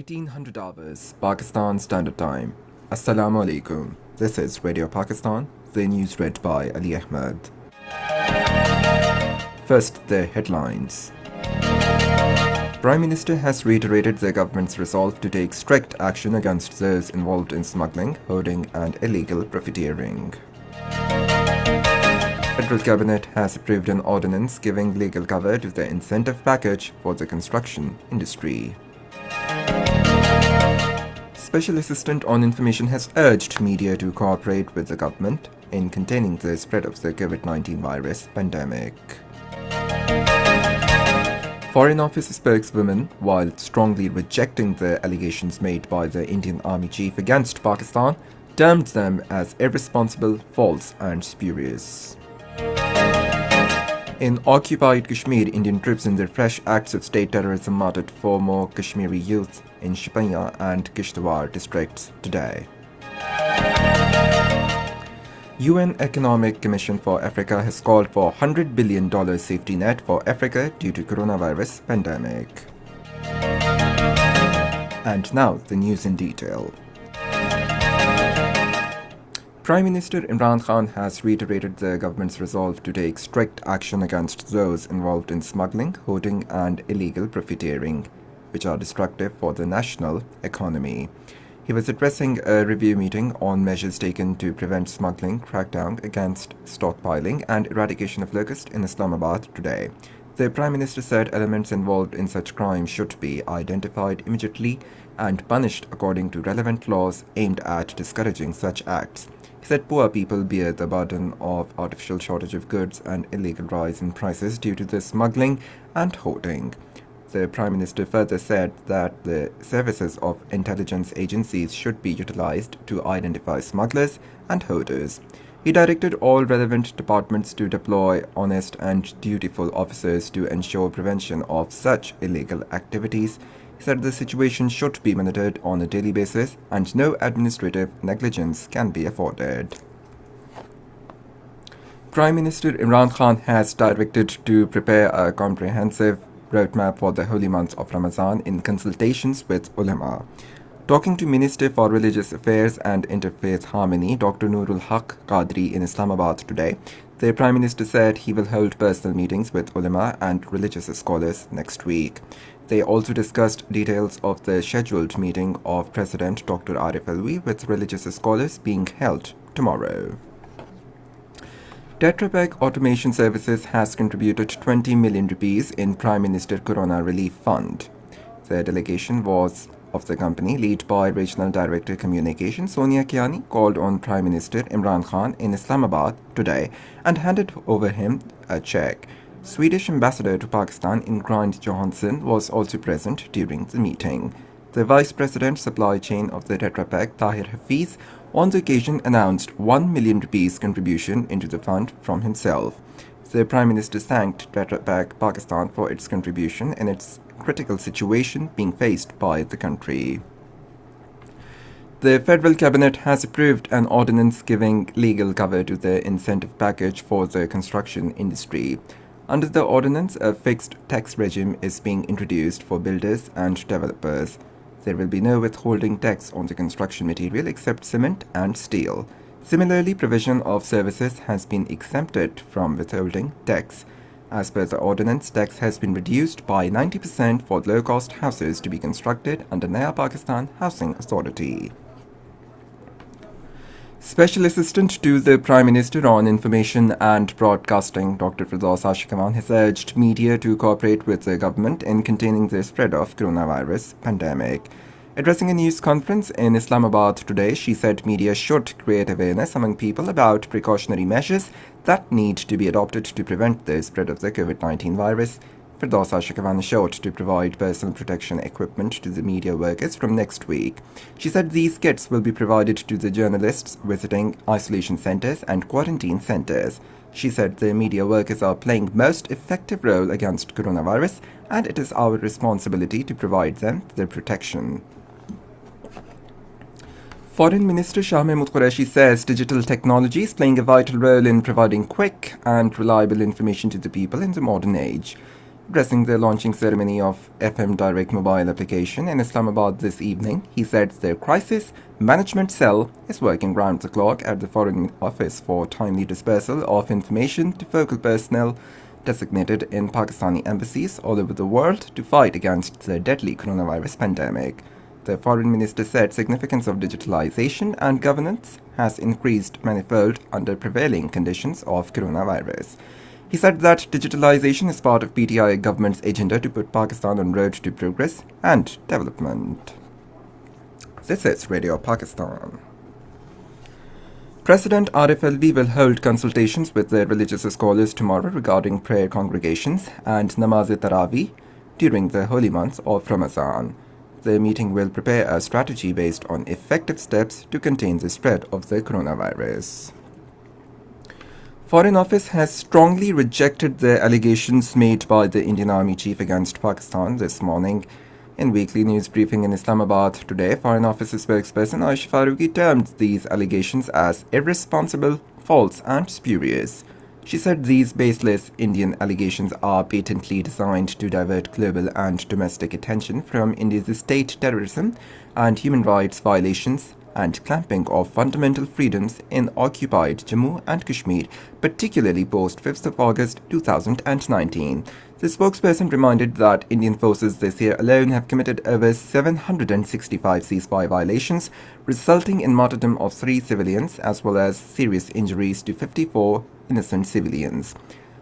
1900 hours, Pakistan Standard Time. Assalamu alaikum. This is Radio Pakistan, the news read by Ali Ahmed. First, the headlines. Prime Minister has reiterated the government's resolve to take strict action against those involved in smuggling, hoarding and illegal profiteering. Federal Cabinet has approved an ordinance giving legal cover to the incentive package for the construction industry. Special Assistant on Information has urged media to cooperate with the government in containing the spread of the COVID-19 virus pandemic. Foreign Office spokeswoman, while strongly rejecting the allegations made by the Indian Army Chief against Pakistan, termed them as irresponsible, false and spurious. In occupied Kashmir, Indian troops in their fresh acts of state terrorism murdered 4 more Kashmiri youth in Shipaya and Kishtwar districts today. UN Economic Commission for Africa has called for $100 billion safety net for Africa due to coronavirus pandemic. And now the news in detail. Prime Minister Imran Khan has reiterated the government's resolve to take strict action against those involved in smuggling, hoarding and illegal profiteering, which are destructive for the national economy. He was addressing a review meeting on measures taken to prevent smuggling, crackdown against stockpiling and eradication of locusts in Islamabad today. The Prime Minister said elements involved in such crimes should be identified immediately and punished according to relevant laws aimed at discouraging such acts. He said poor people bear the burden of artificial shortage of goods and illegal rise in prices due to the smuggling and hoarding. The Prime Minister further said that the services of intelligence agencies should be utilized to identify smugglers and hoarders. He directed all relevant departments to deploy honest and dutiful officers to ensure prevention of such illegal activities. He said the situation should be monitored on a daily basis and no administrative negligence can be afforded. Prime Minister Imran Khan has directed to prepare a comprehensive roadmap for the holy month of Ramadan in consultations with ulama. Talking to Minister for Religious Affairs and Interfaith Harmony, Dr. Noorul Haq Qadri in Islamabad today, the Prime Minister said he will hold personal meetings with ulama and religious scholars next week. They also discussed details of the scheduled meeting of President Dr. Arif Alvi with religious scholars being held tomorrow. Tetra Pak Automation Services has contributed 20 million rupees in Prime Minister Corona Relief Fund. The delegation was of the company, led by Regional Director Communication Sonia Kiani, called on Prime Minister Imran Khan in Islamabad today and handed over him a check. Swedish Ambassador to Pakistan Ingrid Johansson was also present during the meeting. The Vice President Supply Chain of the Tetra Pak, Tahir Hafiz, on the occasion announced 1 million rupees contribution into the fund from himself. The Prime Minister thanked Tetra Pak Pakistan for its contribution in its critical situation being faced by the country. The Federal Cabinet has approved an ordinance giving legal cover to the incentive package for the construction industry. Under the ordinance, a fixed tax regime is being introduced for builders and developers. There will be no withholding tax on the construction material except cement and steel. Similarly, provision of services has been exempted from withholding tax. As per the ordinance, tax has been reduced by 90% for low-cost houses to be constructed under Naya Pakistan Housing Authority. Special Assistant to the Prime Minister on Information and Broadcasting, Dr. Firdaus Ashikaman, has urged media to cooperate with the government in containing the spread of coronavirus pandemic. Addressing a news conference in Islamabad today, she said media should create awareness among people about precautionary measures that need to be adopted to prevent the spread of the COVID-19 virus. Firdaus Ashikaman assured to provide personal protection equipment to the media workers from next week. She said these kits will be provided to the journalists visiting isolation centers and quarantine centers. She said the media workers are playing most effective role against coronavirus and it is our responsibility to provide them their protection. Foreign Minister Shah Mahmood Qureshi says digital technology is playing a vital role in providing quick and reliable information to the people in the modern age. Addressing the launching ceremony of FM Direct mobile application in Islamabad this evening, he said their crisis management cell is working round the clock at the Foreign Office for timely dispersal of information to focal personnel designated in Pakistani embassies all over the world to fight against the deadly coronavirus pandemic. The foreign minister said significance of digitalization and governance has increased manifold under prevailing conditions of coronavirus. He said that digitalization is part of PTI government's agenda to put Pakistan on road to progress and development. This is Radio Pakistan. President Arif Alvi will hold consultations with the religious scholars tomorrow regarding prayer congregations and namaz-e-tarawih during the holy month of Ramadan. The meeting will prepare a strategy based on effective steps to contain the spread of the coronavirus. Foreign Office has strongly rejected the allegations made by the Indian Army Chief against Pakistan this morning. In weekly news briefing in Islamabad today, Foreign Office spokesperson Aisha Farooqi termed these allegations as irresponsible, false and spurious. She said these baseless Indian allegations are patently designed to divert global and domestic attention from India's state terrorism and human rights violations and clamping of fundamental freedoms in occupied Jammu and Kashmir, particularly post 5th of August 2019. The spokesperson reminded that Indian forces this year alone have committed over 765 ceasefire violations, resulting in martyrdom of 3 civilians as well as serious injuries to 54 innocent civilians.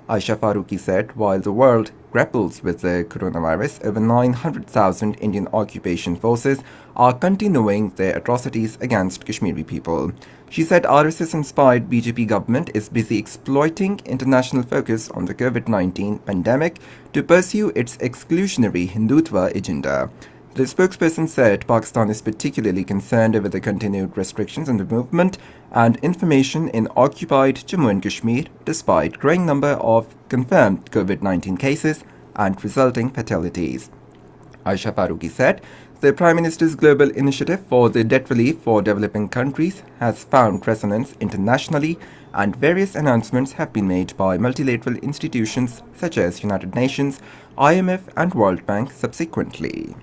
Aisha Farooqi said while the world grapples with the coronavirus, over 900,000 Indian occupation forces are continuing their atrocities against Kashmiri people. She said RSS-inspired BJP government is busy exploiting international focus on the COVID-19 pandemic to pursue its exclusionary Hindutva agenda. The spokesperson said Pakistan is particularly concerned over the continued restrictions on the movement and information in occupied Jammu and Kashmir despite growing number of confirmed COVID-19 cases and resulting fatalities. Aisha Farooqi said the Prime Minister's global initiative for the debt relief for developing countries has found resonance internationally and various announcements have been made by multilateral institutions such as United Nations, IMF and World Bank subsequently.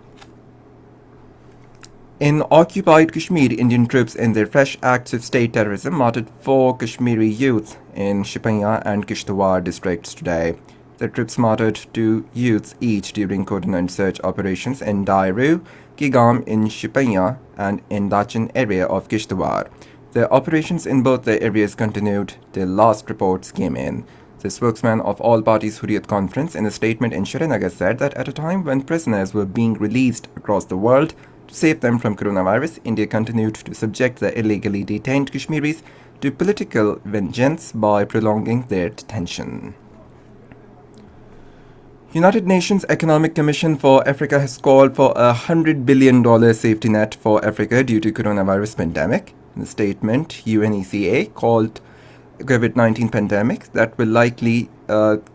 In occupied Kashmir, Indian troops in their fresh acts of state terrorism martyred 4 Kashmiri youths in Shipanya and Kishtwar districts today. The troops martyred 2 youths each during coordinated search operations in Dairu, Kigam in Shipanya and in Dachin area of Kishtwar. The operations in both the areas continued till last reports came in. The spokesman of All Parties Hurriyat Conference in a statement in Srinagar said that at a time when prisoners were being released across the world, to save them from coronavirus, India continued to subject the illegally detained Kashmiris to political vengeance by prolonging their detention. United Nations Economic Commission for Africa has called for a $100 billion safety net for Africa due to coronavirus pandemic. In the statement, UNECA called COVID-19 pandemic that will likely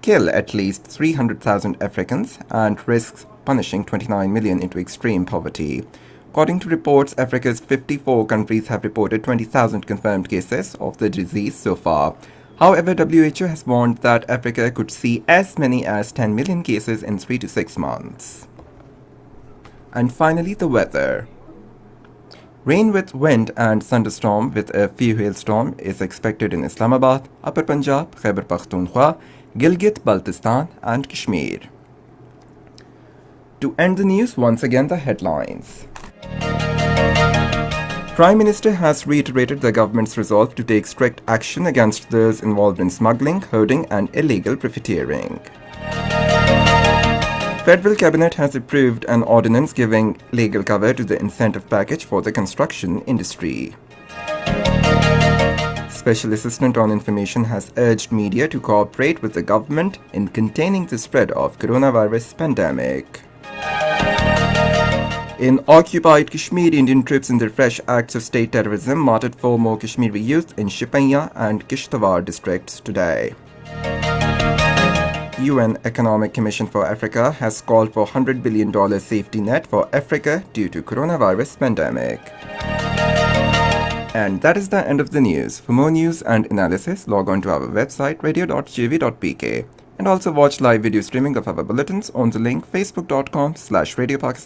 kill at least 300,000 Africans and risks punishing 29 million into extreme poverty. According to reports, Africa's 54 countries have reported 20,000 confirmed cases of the disease so far. However, WHO has warned that Africa could see as many as 10 million cases in 3 to 6 months. And finally, the weather. Rain with wind and thunderstorm with a few hailstorms is expected in Islamabad, Upper Punjab, Khyber Pakhtunkhwa, Gilgit-Baltistan and Kashmir. To end the news, once again the headlines. Prime Minister has reiterated the government's resolve to take strict action against those involved in smuggling, hoarding and illegal profiteering. Federal Cabinet has approved an ordinance giving legal cover to the incentive package for the construction industry. Special Assistant on Information has urged media to cooperate with the government in containing the spread of coronavirus pandemic. In occupied Kashmir, Indian troops in their fresh acts of state terrorism martyred 4 more Kashmiri youth in Shipanya and Kishtwar districts today. UN Economic Commission for Africa has called for $100 billion safety net for Africa due to coronavirus pandemic. And that is the end of the news. For more news and analysis, log on to our website radio.gv.pk. And also watch live video streaming of our bulletins on the link facebook.com/Radio Pakistan.